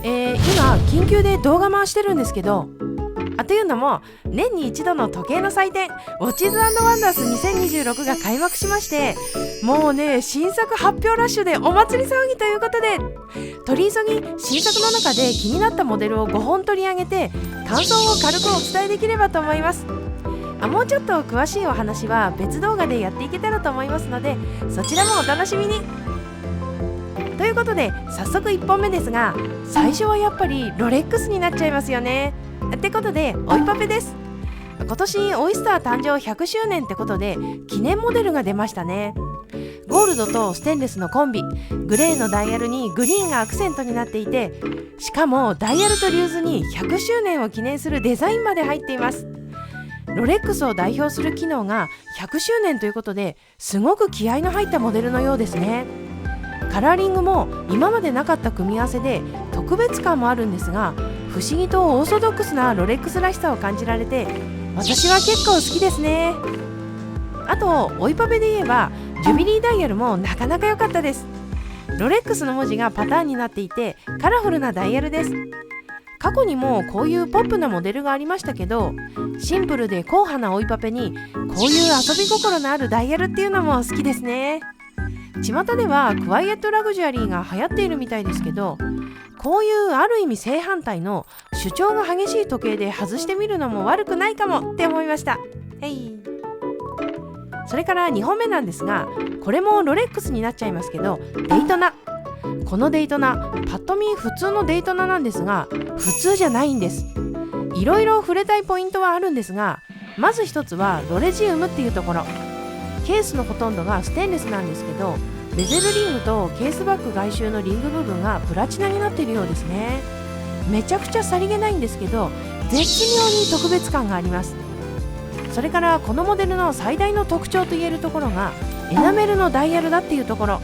今緊急で動画回してるんですけど、というのも年に一度の時計の祭典ウォッチズ&ワンダース2026が開幕しまして、もうね新作発表ラッシュでお祭り騒ぎということで、取り急ぎ新作の中で気になったモデルを5本取り上げて感想を軽くお伝えできればと思います。もうちょっと詳しいお話は別動画でやっていけたらと思いますので、そちらもお楽しみに。ということで早速1本目ですが、最初はやっぱりロレックスになっちゃいますよね。ってことでおいパペです。今年オイスター誕生100周年ってことで記念モデルが出ましたね。ゴールドとステンレスのコンビ、グレーのダイヤルにグリーンがアクセントになっていて、しかもダイヤルとリューズに100周年を記念するデザインまで入っています。ロレックスを代表する機能が100周年ということで、すごく気合いの入ったモデルのようですね。カラーリングも今までなかった組み合わせで特別感もあるんですが、不思議とオーソドックスなロレックスらしさを感じられて、私は結構好きですね。あとオイパペで言えばジュビリーダイヤルもなかなか良かったです。ロレックスの文字がパターンになっていてカラフルなダイヤルです。過去にもこういうポップなモデルがありましたけど、シンプルで硬派なオイパペにこういう遊び心のあるダイヤルっていうのも好きですね。巷ではクワイエットラグジュアリーが流行っているみたいですけど、こういうある意味正反対の主張が激しい時計で外してみるのも悪くないかもって思いました。それから2本目なんですが、これもロレックスになっちゃいますけど、デイトナ。このデイトナ、パッと見普通のデイトナなんですが、普通じゃないんです。いろいろ触れたいポイントはあるんですが、まず一つはロレジウムっていうところ。ケースのほとんどがステンレスなんですけど、ベゼルリングとケースバッグ外周のリング部分がプラチナになっているようですね。めちゃくちゃさりげないんですけど、絶妙に特別感があります。それからこのモデルの最大の特徴といえるところがエナメルのダイヤルだっていうところ。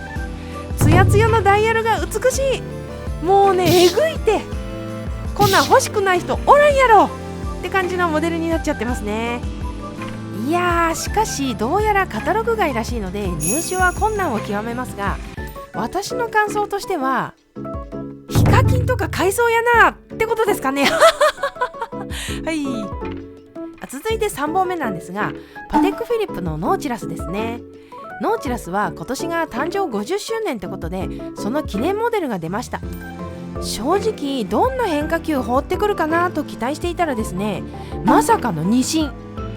ツヤツヤのダイヤルが美しい。もうねえぐいて、こんなん欲しくない人おらんやろって感じのモデルになっちゃってますね。いやー、しかしどうやらカタログ外らしいので入手は困難を極めますが、私の感想としてはヒカキンとか買いそうやなってことですかねはい。続いて3本目なんですが、パテックフィリップのノーチラスですね。ノーチラスは今年が誕生50周年ってことで、その記念モデルが出ました。正直どんな変化球放ってくるかなと期待していたらですね、まさかの二進、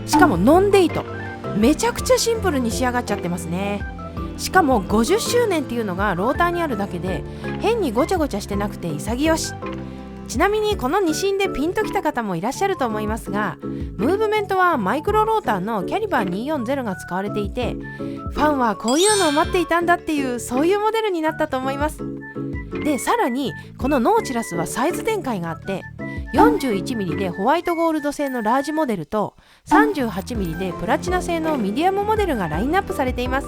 しかもノンデイト。めちゃくちゃシンプルに仕上がっちゃってますね。しかも50周年っていうのがローターにあるだけで変にごちゃごちゃしてなくて潔し。ちなみにこの二進でピンときた方もいらっしゃると思いますが、ムーブメントはマイクロローターのキャリバー240が使われていて、ファンはこういうのを待っていたんだっていう、そういうモデルになったと思います。でさらにこのノーチラスはサイズ展開があって、41mm でホワイトゴールド製のラージモデルと 38mm でプラチナ製のミディアムモデルがラインナップされています。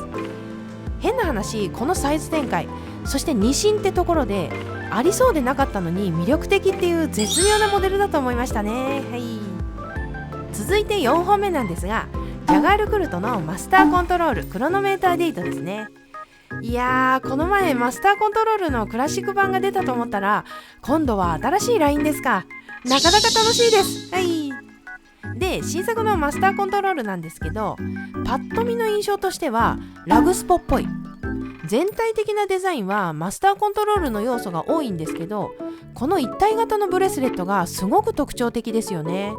変な話、このサイズ展開、そして二進ってところでありそうでなかったのに魅力的っていう絶妙なモデルだと思いましたね。続いて4本目なんですが、ジャガールクルトのマスターコントロールクロノメーターデートですね。いやー、この前マスターコントロールのクラシック版が出たと思ったら、今度は新しいラインですか。なかなか楽しいです。で新作のマスターコントロールなんですけど、パッと見の印象としてはラグスポっぽい。全体的なデザインはマスターコントロールの要素が多いんですけど、この一体型のブレスレットがすごく特徴的ですよね。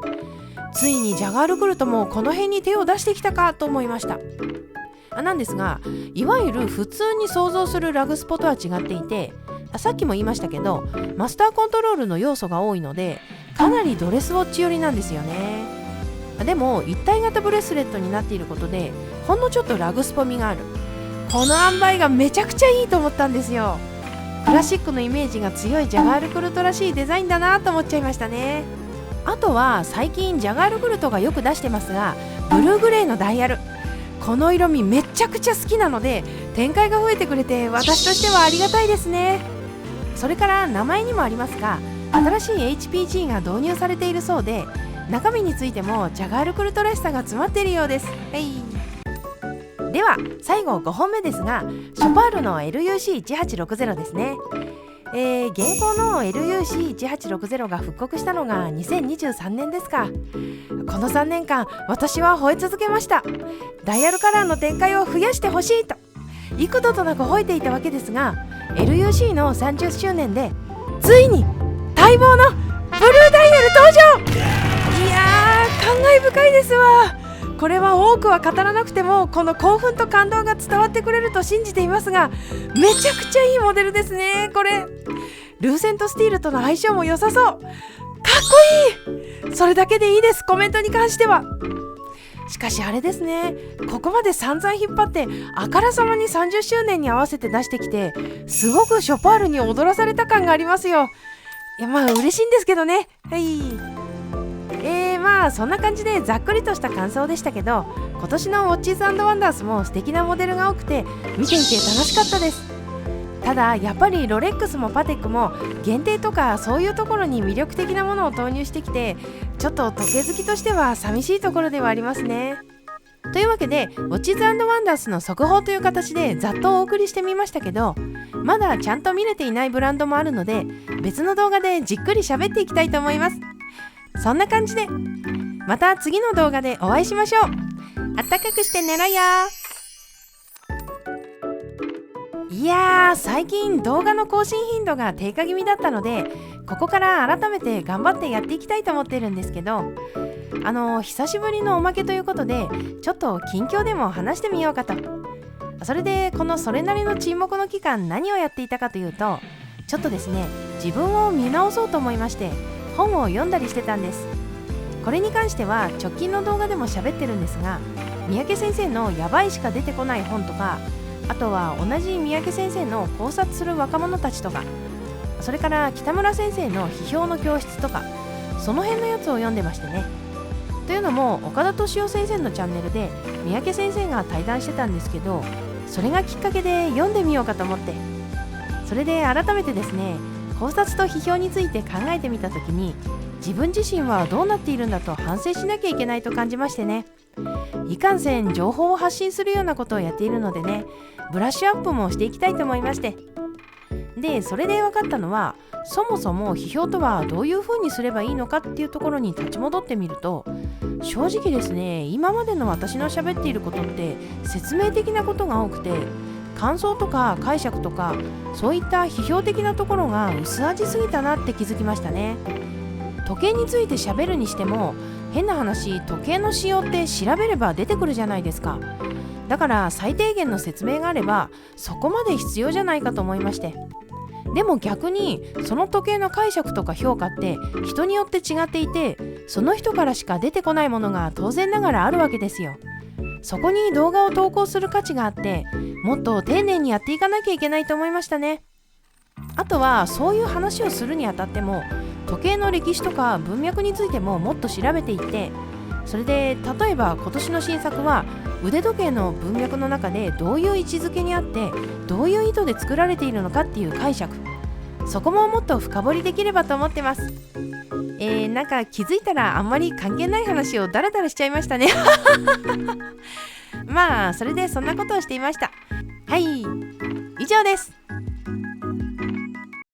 ついにジャガールクルトもこの辺に手を出してきたかと思いました。なんですが、いわゆる普通に想像するラグスポとは違っていて、さっきも言いましたけどマスターコントロールの要素が多いので、かなりドレスウォッチ寄りなんですよね。でも一体型ブレスレットになっていることでほんのちょっとラグスポ味がある。この塩梅がめちゃくちゃいいと思ったんですよ。クラシックのイメージが強いジャガールクルトらしいデザインだなと思っちゃいましたね。あとは最近ジャガールクルトがよく出してますが、ブルーグレーのダイヤル、この色味めちゃくちゃ好きなので展開が増えてくれて私としてはありがたいですね。それから名前にもありますが、新しい HPG が導入されているそうで、中身についてもジャガールクルトらしさが詰まっているようです。では最後5本目ですが、ショパールの LUC1860 ですね。現行の LUC1860 が復刻したのが2023年ですか。この3年間私は吠え続けました。ダイヤルカラーの展開を増やしてほしいと幾度となく吠えていたわけですが、 LUC の30周年でついに待望のブルーダイヤル登場。いやー、感慨深いですわ。これは多くは語らなくてもこの興奮と感動が伝わってくれると信じていますが、めちゃくちゃいいモデルですね。これルーセントスティールとの相性も良さそう。かっこいい。それだけでいいです、コメントに関しては。しかしあれですね、ここまで散々引っ張ってあからさまに30周年に合わせて出してきて、すごくショパールに踊らされた感がありますよ。いや、まあ嬉しいんですけどね。はい。まあそんな感じでざっくりとした感想でしたけど、今年のウォッチーズ&ワンダースも素敵なモデルが多くて見ていて楽しかったです。ただやっぱりロレックスもパテックも限定とかそういうところに魅力的なものを投入してきて、ちょっと時計好きとしては寂しいところではありますね。というわけでウォッチーズ&ワンダースの速報という形でざっとお送りしてみましたけど、まだちゃんと見れていないブランドもあるので別の動画でじっくり喋っていきたいと思います。そんな感じでまた次の動画でお会いしましょう。あったかくして寝ろよ。いやー、最近動画の更新頻度が低下気味だったので、ここから改めて頑張ってやっていきたいと思ってるんですけど、久しぶりのおまけということでちょっと近況でも話してみようかと。それでこのそれなりの沈黙の期間何をやっていたかというと、ちょっとですね、自分を見直そうと思いまして本を読んだりしてたんです。これに関しては直近の動画でも喋ってるんですが、三宅先生のやばいしか出てこない本とか、あとは同じ三宅先生の考察する若者たちとか、それから北村先生の批評の教室とか、その辺のやつを読んでましてね。というのも岡田斗司夫先生のチャンネルで三宅先生が対談してたんですけど、それがきっかけで読んでみようかと思って、それで改めてですね、考察と批評について考えてみたときに、自分自身はどうなっているんだと反省しなきゃいけないと感じましてね。いかんせん情報を発信するようなことをやっているのでね、ブラッシュアップもしていきたいと思いまして。で、それで分かったのは、そもそも批評とはどういう風にすればいいのかっていうところに立ち戻ってみると、正直ですね、今までの私の喋っていることって説明的なことが多くて、感想とか解釈とかそういった批評的なところが薄味すぎたなって気づきましたね。時計について喋るにしても、変な話、時計の仕様って調べれば出てくるじゃないですか。だから最低限の説明があればそこまで必要じゃないかと思いまして。でも逆にその時計の解釈とか評価って人によって違っていて、その人からしか出てこないものが当然ながらあるわけですよ。そこに動画を投稿する価値があって、もっと丁寧にやっていかなきゃいけないと思いましたね。あとはそういう話をするにあたっても、時計の歴史とか文脈についてももっと調べていって、それで例えば今年の新作は腕時計の文脈の中でどういう位置づけにあってどういう意図で作られているのかっていう解釈、そこももっと深掘りできればと思ってます。なんか気づいたらあんまり関係ない話をダラダラしちゃいましたねまあそれでそんなことをしていました。はい、以上です。